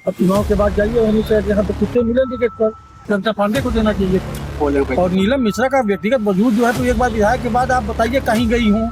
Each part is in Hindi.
अब चुनाव के बाद जाइए वहीं से यहाँ पे कुत्ते मिले टिकट पर, चंद्र पांडे को देना चाहिए। और नीलम मिश्रा का व्यक्तिगत वजूद जो है, तो एक बार विधायक के बाद आप बताइए कहीं गई हूँ।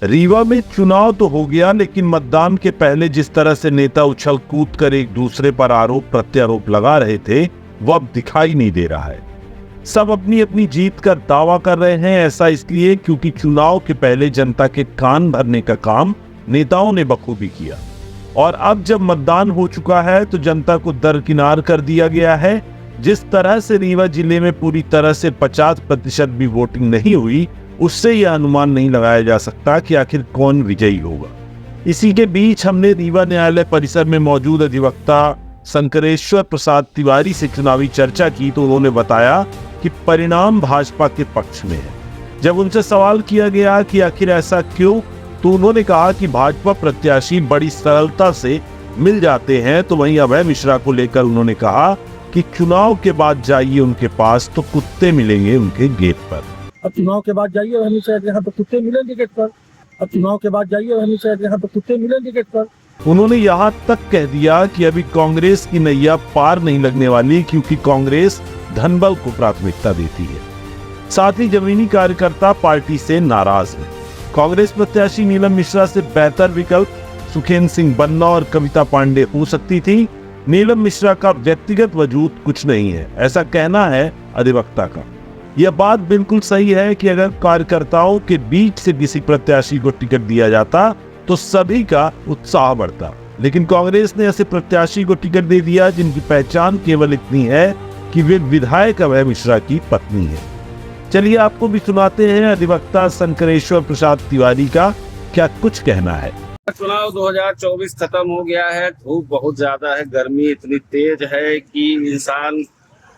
रीवा में चुनाव तो हो गया, लेकिन मतदान के पहले जिस तरह से नेता उछल कूद कर एक दूसरे पर आरोप प्रत्यारोप लगा रहे थे, वो अब दिखाई नहीं दे रहा है। सब अपनी अपनी जीत का दावा कर रहे हैं। ऐसा इसलिए क्योंकि चुनाव के पहले जनता के कान भरने का काम नेताओं ने बखूबी किया, और अब जब मतदान हो चुका है तो जनता को दरकिनार कर दिया गया है। जिस तरह से रीवा जिले में पूरी तरह से 50% भी वोटिंग नहीं हुई, उससे यह अनुमान नहीं लगाया जा सकता कि आखिर कौन विजयी होगा। इसी के बीच हमने रीवा न्यायालय परिसर में मौजूद अधिवक्ता शंकरेश्वर प्रसाद तिवारी से चुनावी चर्चा की, तो उन्होंने बताया कि परिणाम भाजपा के पक्ष में है। जब उनसे सवाल किया गया कि आखिर ऐसा क्यों, तो उन्होंने कहा कि भाजपा प्रत्याशी बड़ी सरलता से मिल जाते हैं। तो वहीं अभय मिश्रा को लेकर उन्होंने कहा कि चुनाव के बाद जाइए उनके पास तो कुत्ते मिलेंगे उनके गेट पर। अब चुनाव के बाद जाइए वहीं से यहाँ पे कुत्ते मिले टिकट पर। अब चुनाव के बाद जाइए वहीं से यहाँ पे कुत्ते मिले टिकट पर। उन्होंने यहाँ तक कह दिया कि अभी कांग्रेस की नैया पार नहीं लगने वाली, क्योंकि कांग्रेस धनबल को प्राथमिकता देती है। साथ ही जमीनी कार्यकर्ता पार्टी से नाराज हैं। कांग्रेस प्रत्याशी नीलम मिश्रा से बेहतर विकल्प सुखेंद्र सिंह बन्ना और कविता पांडे हो सकती थी। नीलम मिश्रा का व्यक्तिगत वजूद कुछ नहीं है, ऐसा कहना है अधिवक्ता का। यह बात बिल्कुल सही है कि अगर कार्यकर्ताओं के बीच से किसी प्रत्याशी को टिकट दिया जाता तो सभी का उत्साह बढ़ता, लेकिन कांग्रेस ने ऐसे प्रत्याशी को टिकट दे दिया जिनकी पहचान केवल इतनी है कि वे विधायक अभय मिश्रा की पत्नी है। चलिए आपको भी सुनाते हैं अधिवक्ता शंकरेश्वर प्रसाद तिवारी का क्या कुछ कहना है। चुनाव 2024 खत्म हो गया है। धूप बहुत ज्यादा है, गर्मी इतनी तेज है कि इंसान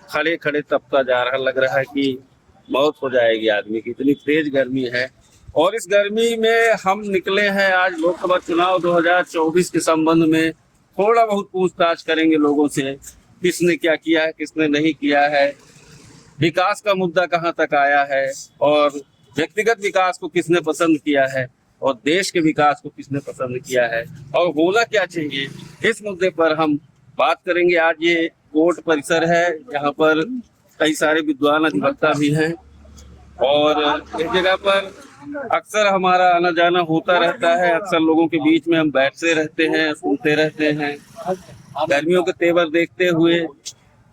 खड़े खड़े तपता जा रहा, लग रहा है कि मौत हो जाएगी आदमी की, इतनी तेज गर्मी है। और इस गर्मी में हम निकले हैं आज लोकसभा चुनाव 2024 के संबंध में थोड़ा बहुत पूछताछ करेंगे लोगों से, किसने क्या किया है, किसने नहीं किया है, विकास का मुद्दा कहाँ तक आया है, और व्यक्तिगत विकास को किसने पसंद किया है, और देश के विकास को किसने पसंद किया है, और होना क्या चाहिए, इस मुद्दे पर हम बात करेंगे। आज ये कोर्ट परिसर है, यहाँ पर कई सारे विद्वान अधिवक्ता भी हैं, और इस जगह पर अक्सर हमारा आना जाना होता रहता है। अक्सर लोगों के बीच में हम बैठते रहते हैं, सुनते रहते हैं। गर्मियों के तेवर देखते हुए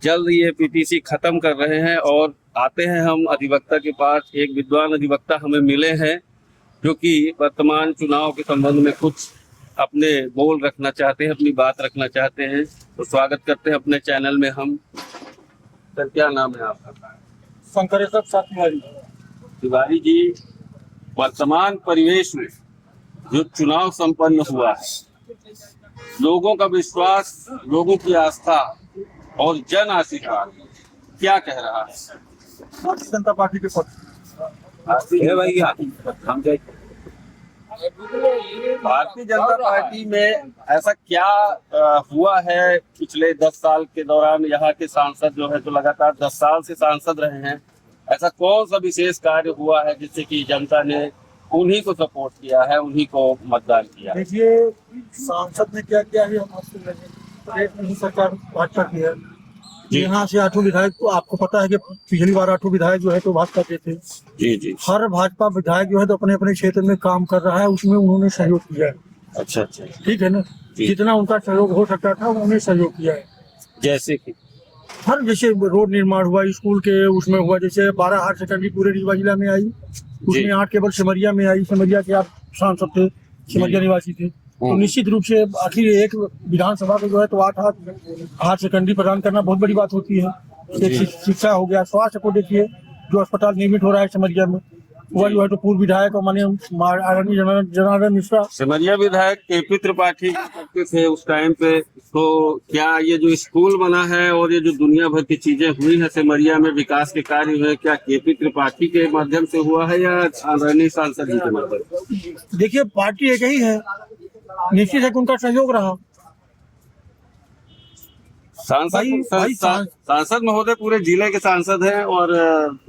जल्द ये पीटीसी खत्म कर रहे हैं और आते हैं हम अधिवक्ता के पास। एक विद्वान अधिवक्ता हमें मिले हैं जो कि वर्तमान चुनाव के संबंध में कुछ अपने बोल रखना चाहते हैं, अपनी बात रखना चाहते हैं। तो स्वागत करते हैं अपने चैनल में हम। सर क्या नाम है आपका? शंकरेश्वर प्रसाद तिवारी। तिवारी जी, वर्तमान परिवेश में जो चुनाव संपन्न हुआ है, लोगों का विश्वास, लोगों की आस्था और जन आशीर्वाद क्या कह रहा है? भारतीय जनता पार्टी के पक्ष। भारतीय जनता पार्टी में ऐसा क्या हुआ है पिछले 10 साल के दौरान? यहाँ के सांसद जो है तो लगातार 10 साल से सांसद रहे हैं। ऐसा कौन सा विशेष कार्य हुआ है जिससे कि जनता ने उन्हीं को सपोर्ट किया है, उन्हीं को मतदान किया? देखिए, सांसद ने क्या किया है, हम आपको प्रदेश में ही सरकार भाजपा की है। यहाँ से 8 विधायक, तो आपको पता है कि पिछली बार 8 विधायक जो है तो भाजपा के थे। जी जी। हर भाजपा विधायक जो है तो अपने अपने क्षेत्र में काम कर रहा है, उसमें उन्होंने सहयोग किया है। अच्छा अच्छा, ठीक है ना, जितना उनका सहयोग हो सकता था उन्होंने सहयोग किया है। जैसे कि हर जैसे रोड निर्माण हुआ, स्कूल के उसमें हुआ, जैसे 12 हायर सेकेंडरी पूरे रीवा जिला में आई, उसमें 8 केवल सिमरिया में आई। सिमरिया के आप सांसद थे, सिमरिया निवासी थे, तो निश्चित रूप से आखिर एक विधानसभा को जो है तो 8 हायर सेकेंडरी प्रदान करना बहुत बड़ी बात होती है। एक शिक्षा हो गया, स्वास्थ्य को देखिए, जो अस्पताल निर्मित हो रहा है सिमरिया में, वह जो है तो पूर्व विधायक और माननीय आदरणीय जनार्दन मिश्रा। सिमरिया विधायक केपी त्रिपाठी करते थे उस टाइम पे। तो क्या ये जो स्कूल बना है और ये जो दुनिया भर की चीजें हुई है सिमरिया में, विकास के कार्य हुए, क्या केपी त्रिपाठी के माध्यम से हुआ है या आदरणीय सांसद जी के माध्यम? देखिए, पार्टी एक ही है, निश्चित है कि उनका सहयोग रहा। सांसद महोदय पूरे जिले के सांसद हैं, और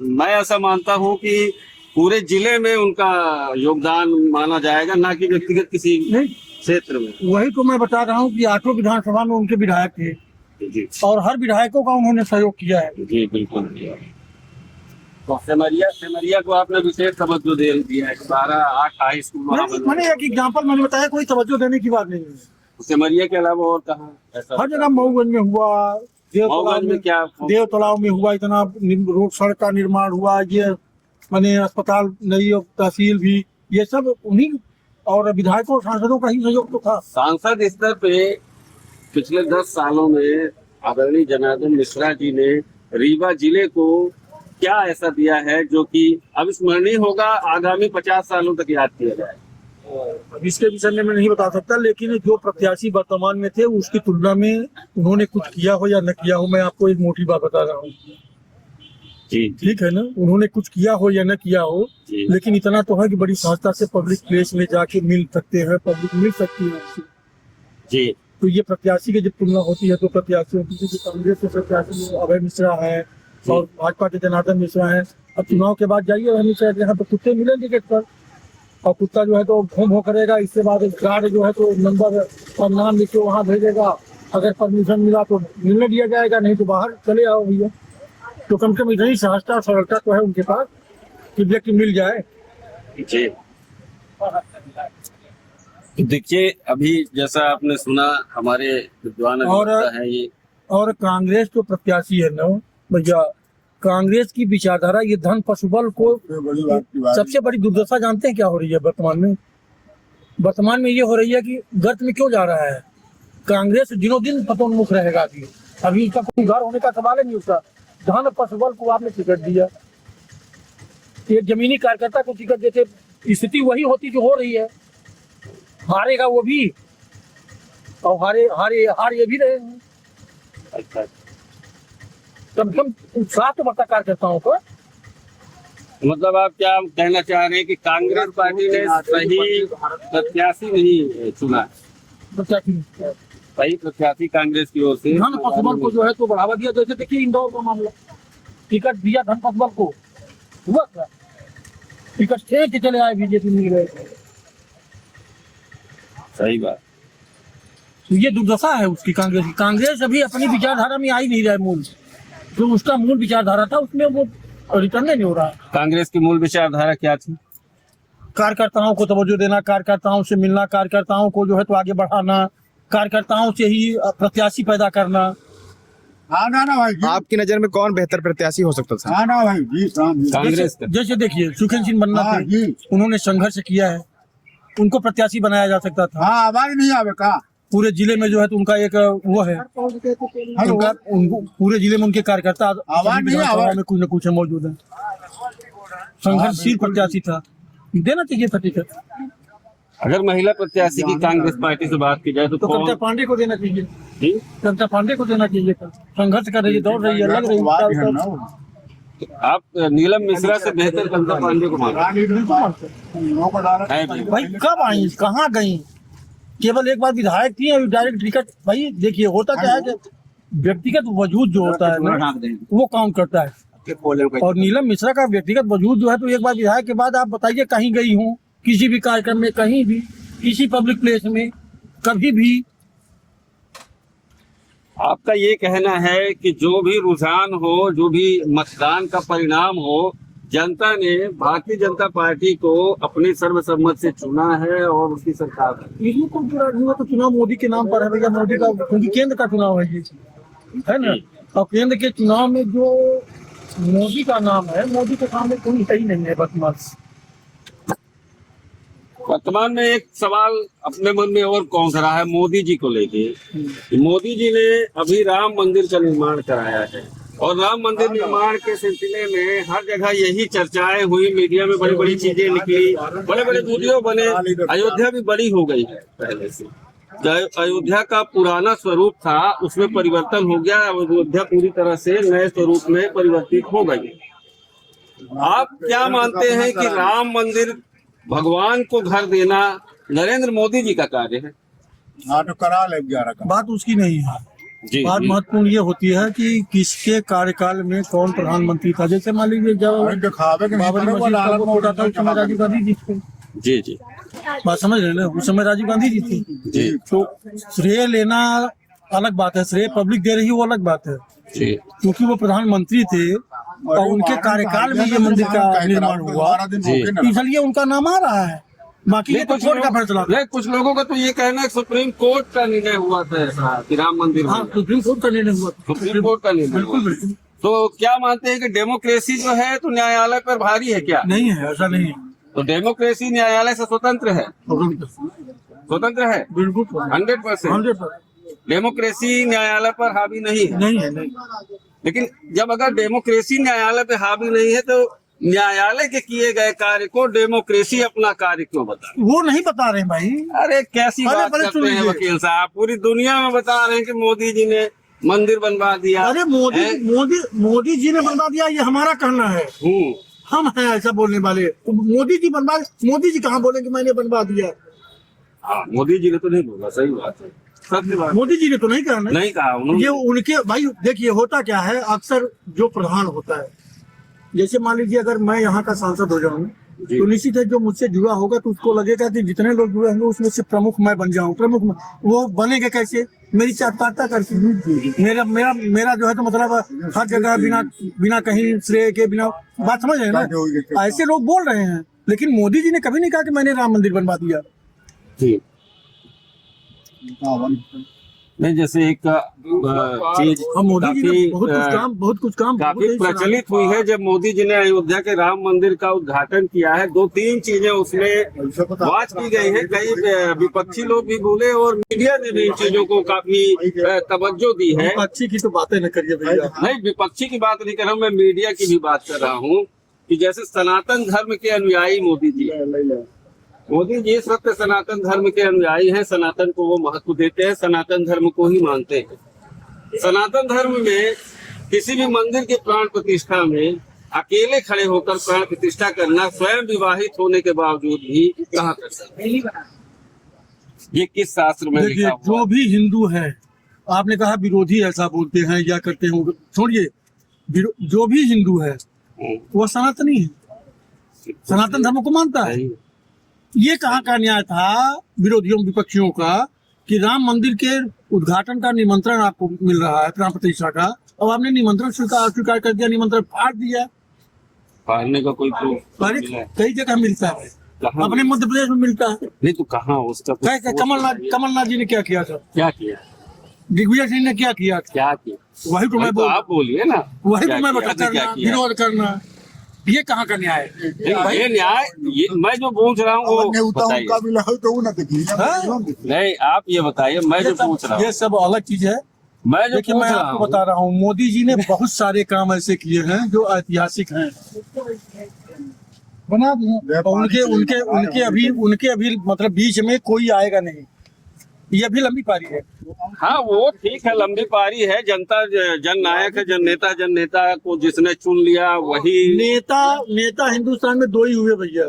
मैं ऐसा मानता हूं कि पूरे जिले में उनका योगदान माना जाएगा, ना कि व्यक्तिगत किसी नहीं, क्षेत्र में। वही तो मैं बता रहा हूँ कि 8 विधानसभा में उनके विधायक थे जी और हर विधायकों का उन्होंने सहयोग किया है। जी बिल्कुल। तो सेमरिया को आपने विशेष तवज्जो दे दिया है। 12-8 हाई स्कूल वहाँ नहीं, बने। मैंने एक एग्जाम्पल मैंने बताया, कोई तवज्जो देने की बात नहीं है। सेमरिया के अलावा और कहाँ ऐसा? हर जगह मऊगंज में हुआ, मऊगंज में क्या? देव तालाब में हुआ, इतना रोड सड़क का निर्माण हुआ, ये मैंने अस्पताल नई तहसील भी, ये सब उन्हीं और विधायकों और सांसदों का ही सहयोग तो था। सांसद स्तर पे पिछले 10 सालों में आदरणीय जनार्दन मिश्रा जी ने रीवा जिले को क्या ऐसा दिया है जो कि अविस्मरणीय होगा, आगामी 50 सालों तक याद किया जाए? अब इसके विषय में मैं नहीं बता सकता, लेकिन जो प्रत्याशी वर्तमान में थे उसकी तुलना में उन्होंने कुछ किया हो या न किया हो, मैं आपको एक मोटी बात बता रहा हूँ। जी ठीक है ना, उन्होंने कुछ किया हो या न किया हो, जी लेकिन इतना तो है कि बड़ी सहजता से पब्लिक प्लेस में जाके मिल सकते हैं, पब्लिक मिल सकती है उससे। जी। तो ये प्रत्याशी की जब तुलना होती है तो प्रत्याशियों की, जैसे कांग्रेस के प्रत्याशी अभय मिश्रा है और भाजपा के जनार्दन मिश्रा है। अब चुनाव के बाद जाइए अभय मिश्रा के यहाँ तो कुत्ते मिलेंगे टिकट पर, और कुत्ता जो है तो घूम हो करेगा। इसके बाद गार्ड जो है तो नंबर और नाम लिख के वहाँ भेजेगा, अगर परमिशन मिला तो मिलने दिया जाएगा, नहीं तो बाहर चले आओ भैया। तो कम से कम इतनी सहजता सरलता तो है उनके पास कि व्यक्ति मिल जाए। जी। देखिए अभी जैसा आपने सुना हमारे विद्वान अधिवक्ता हैं ये, और कांग्रेस जो प्रत्याशी है ना भैया, कांग्रेस की विचारधारा ये धन पशुबल को, सबसे बड़ी दुर्दशा जानते हैं क्या हो रही है वर्तमान में? वर्तमान में ये हो रही है कि गर्त में क्यों जा रहा है कांग्रेस, दिनों दिन पतोन्मुख रहेगा। अभी उसका कोई घर होने का सवाल नहीं, उसका धन पशुबल को आपने टिकट दिया। एक जमीनी कार्यकर्ता को टिकट देते स्थिति वही होती जो हो रही है, हारेगा वो भी और हार ये भी रहे। अच्छा, कम से कम उत्साह तो बढ़ता कार्यकर्ताओं को। मतलब आप क्या कहना चाह रहे हैं कि कांग्रेस पार्टी ने सही प्रत्याशी नहीं चुना? सही प्रत्याशी कांग्रेस की ओर से धन पशुबल को जो है तो बढ़ावा दिया। जैसे देखिए इंदौर का मामला, टिकट दिया धन पशुबल को, हुआ क्या? टिकट थे कि चले आए बीजेपी मिल गए। सही बात। तो ये दुर्दशा है उसकी कांग्रेस की। कांग्रेस अभी अपनी विचारधारा में आ ही नहीं रहा है। मूल जो उसका मूल विचारधारा था उसमें वो रिटर्न नहीं हो रहा। कांग्रेस की मूल विचारधारा क्या थी? कार्यकर्ताओं को तवज्जो देना, कार्यकर्ताओं से मिलना, कार्यकर्ताओं को जो है तो आगे बढ़ाना, कार्यकर्ताओं से ही प्रत्याशी पैदा करना। हाँ ना भाई जी। आपकी नजर में कौन बेहतर प्रत्याशी हो सकता था? हाँ ना भाई जी, कांग्रेस का। जैसे देखिए सुखेंद्र सिंह बन्ना हाँ थे, जी। उन्होंने संघर्ष किया है, उनको प्रत्याशी बनाया जा सकता था। हाँ आवाज नहीं आवे का? पूरे जिले में जो है तो उनका एक वो है, उनका पूरे जिले में उनके कार्यकर्ता आवाज नहीं, विधानसभा आवाज। में कुछ न कुछ मौजूद है। संघर्षशील प्रत्याशी था, देना चाहिए था टिकट। अगर महिला प्रत्याशी की कांग्रेस पार्टी से बात की जाए तो तो कौन? कविता पांडे को देना चाहिए, जी? कविता पांडे को देना चाहिए था। संघर्ष कर रही है, दौड़ रही है, लग रही आवाज है है। ना। आप नीलम मिश्रा से बेहतर कविता पांडे को मानते हैं भी? भाई कब आई, कहाँ गई? केवल एक बार विधायक थी और डायरेक्ट टिकट। भाई देखिए होता क्या है कि व्यक्तिगत वजूद जो होता है ना वो काउंट करता है, और नीलम मिश्रा का व्यक्तिगत वजूद जो है तो एक बार विधायक के बाद आप बताइए कहीं गई हूँ किसी भी कार्यक्रम में, कहीं भी किसी पब्लिक प्लेस में, कभी भी। आपका ये कहना है कि जो भी रुझान हो, जो भी मतदान का परिणाम हो, जनता ने भारतीय जनता पार्टी को अपनी सर्वसम्मति से चुना है और उसकी सरकार है। इसमें कोई बुरा नहीं हुआ तो चुनाव मोदी के नाम पर है भैया, मोदी का, क्योंकि केंद्र का चुनाव है ये, है ना। और केंद्र के चुनाव में जो मोदी का नाम है, मोदी के सामने कोई सही नहीं है वर्तमान। वर्तमान में एक सवाल अपने मन में और कौन सा रहा है मोदी जी को लेके। मोदी जी ने अभी राम मंदिर का निर्माण कराया है और राम मंदिर निर्माण के सिलसिले में हर जगह यही चर्चाएं हुई, मीडिया में बड़ी बड़ी चीजें निकली, बड़े बड़े वीडियो बने। अयोध्या भी बड़ी हो गई है पहले से। जो अयोध्या का पुराना स्वरूप था उसमें परिवर्तन हो गया, अयोध्या पूरी तरह से नए स्वरूप में परिवर्तित हो गई। आप क्या मानते हैं कि राम मंदिर, भगवान को घर देना नरेंद्र मोदी जी का कार्य है? हाँ तो करा ले 11 का। बात उसकी नहीं है, जी बात जी महत्वपूर्ण ये होती है कि किसके कार्यकाल में कौन प्रधानमंत्री था। जैसे मान लीजिए जब दिखावे के नहीं बाबरी करे, वो मस्जिद का लालच वो टूटा था उस समय राजीव गांधी जी थे। जी जी बात समझ रहे हैं ना, उस समय राजीव गांधी जी थे। जी तो श्रेय लेना अलग बात है, श्रेय पब्लिक दे रही है वो अलग बात है, जी क्योंकि वो प्रधानमंत्री थे और उनके कार्यकाल में ये मंदिर का निर्माण हुआ, जी। इसलिए उनका नाम आ रहा है। बाकी ये तो कोर्ट का फैसला था। नहीं, कुछ लोगों का तो ये कहना है सुप्रीम कोर्ट का निर्णय हुआ था ऐसा कि राम मंदिर हाँ, बनेगा। सुप्रीम कोर्ट का निर्णय हुआ था। सुप्रीम कोर्ट का निर्णय बिल्कुल हुआ। बिल्कुल तो क्या मानते हैं कि डेमोक्रेसी जो है तो न्यायालय पर भारी है क्या? नहीं है, ऐसा नहीं है। तो डेमोक्रेसी न्यायालय से स्वतंत्र है, स्वतंत्र है बिल्कुल 100%। 100% डेमोक्रेसी न्यायालय पर हावी नहीं है। नहीं है, नहीं। लेकिन जब अगर डेमोक्रेसी न्यायालय पे हावी नहीं है तो न्यायालय के किए गए कार्य को डेमोक्रेसी अपना कार्य क्यों बता? वो नहीं बता रहे भाई। अरे कैसी अरे बात पहले करते सुन हैं लीजिए। वकील साहब, पूरी दुनिया में बता रहे हैं कि मोदी जी ने मंदिर बनवा दिया। अरे मोदी हैं? मोदी जी ने बनवा दिया, ये हमारा कहना है। हम हैं ऐसा बोलने वाले। तो मोदी जी बनवा, मोदी जी कहाँ बोले कि मैंने बनवा दिया? हाँ, मोदी जी ने तो नहीं बोला, सही बात है, सत्य बात। मोदी जी ने तो नहीं कहा ना। नहीं कहा उन्होंने। ये उनके भाई देखिए, होता क्या है, अक्सर जो प्रधान होता है, जैसे मान लीजिए अगर मैं यहाँ का सांसद हो जाऊँ जी। तो निश्चित है जो मुझसे जुड़ा होगा तो उसको लगेगा कि जितने लोग जुड़े होंगे उसमें से प्रमुख मैं बन जाऊं। प्रमुख वो बनेगा कैसे? मेरी चाटपाटा करके। मेरा मेरा मेरा जो है तो मतलब हर जगह बिना कहीं श्रेय के, बिना बात समझ रहे हैं ना, ऐसे लोग बोल रहे हैं। लेकिन मोदी जी ने कभी नहीं कहा कि मैंने राम मंदिर बनवा दिया। जी नहीं, जैसे एक चीज और मोदी जी ने काफी बहुत कुछ काम काफी बहुत ही प्रचलित हुई है। जब मोदी जी ने अयोध्या के राम मंदिर का उद्घाटन किया है, 2-3 चीजें उसमें वाच की गई है। कई विपक्षी लोग भी बोले और मीडिया ने भी इन चीजों को काफी तवज्जो दी है। अच्छी की तो बातें न करिए भैया। नहीं, विपक्षी की बात नहीं कर रहा हूँ मैं, मीडिया की भी बात कर रहा हूँ कि जैसे सनातन धर्म के अनुयायी मोदी जी सत्य सनातन धर्म के अनुयायी हैं, सनातन को वो महत्व देते हैं, सनातन धर्म को ही मानते हैं। सनातन धर्म में किसी भी मंदिर के प्राण प्रतिष्ठा में अकेले खड़े होकर प्राण प्रतिष्ठा करना, स्वयं विवाहित होने के बावजूद भी कहाँ कर सकते? ये किस शास्त्र में देखिए, लिखा हुआ? जो भी हिंदू है, आपने कहा विरोधी ऐसा बोलते हैं या करते हैं, छोड़िए। जो भी हिंदू है वो सनातनी है, सनातन धर्म को मानता है। सही। ये कहाँ का न्याय था विरोधियों विपक्षियों का कि राम मंदिर के उद्घाटन का निमंत्रण आपको मिल रहा है, प्राण प्रतिष्ठा का, और आपने निमंत्रण स्वीकार कर दिया, निमंत्रण फाड़ दिया। फाड़ने का कोई प्रूफ अरे मिला है? कई जगह मिलता है, कहाँ? अपने मध्य प्रदेश में मिलता है। नहीं तो कहाँ उसका कुछ कैसे? कमलनाथ जी ने क्या किया था? क्या किया? दिग्विजय सिंह ने क्या किया? क्या किया? वही तो मैं तो आप बोलिए ना, वही क्या तो मैं किया? बता क्या करना, किया? विरोध करना, ये कहाँ का न्याय है? ये न्याय, ये मैं जो पूछ रहा हूँ वो बताइए। हाँ? नहीं, आप ये बताइए, मैं जो पूछ रहा ये हूँ, सब अलग चीज है। मैं जो देखिए, पूछ मैं रहा आपको हूँ, बता रहा हूँ, मोदी जी ने बहुत सारे काम ऐसे किए हैं जो ऐतिहासिक हैं, बना दिए। और उनके अभी मतलब बीच में कोई आएगा नहीं। ये भी लंबी पारी है। हाँ वो ठीक है, लंबी पारी है। जनता जन नायक है, जन नेता को जिसने चुन लिया वही नेता हिंदुस्तान में दो ही हुए भैया,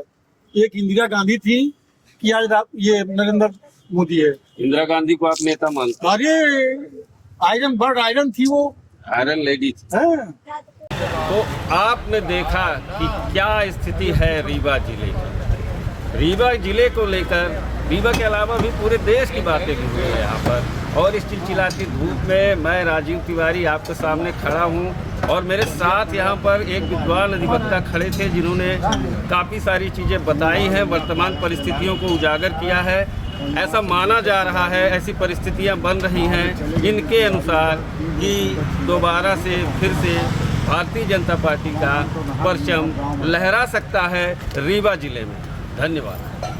एक इंदिरा गांधी थी कि आज ये नरेंद्र मोदी है। इंदिरा गांधी को आप नेता मानते? अरे आयरन थी वो, आयरन लेडी। हाँ। तो आपने देखा कि क्या स्थिति है रीवा जिले की। रीवा जिले को लेकर, रीवा के अलावा भी पूरे देश की बातें भी हुई है यहाँ पर। और इस चिलचिलाती धूप में मैं राजीव तिवारी आपके सामने खड़ा हूँ और मेरे साथ यहाँ पर एक विद्वान अधिवक्ता खड़े थे जिन्होंने काफ़ी सारी चीज़ें बताई हैं, वर्तमान परिस्थितियों को उजागर किया है। ऐसा माना जा रहा है, ऐसी परिस्थितियाँ बन रही हैं इनके अनुसार कि दोबारा से फिर से भारतीय जनता पार्टी का परचम लहरा सकता है रीवा जिले में। धन्यवाद।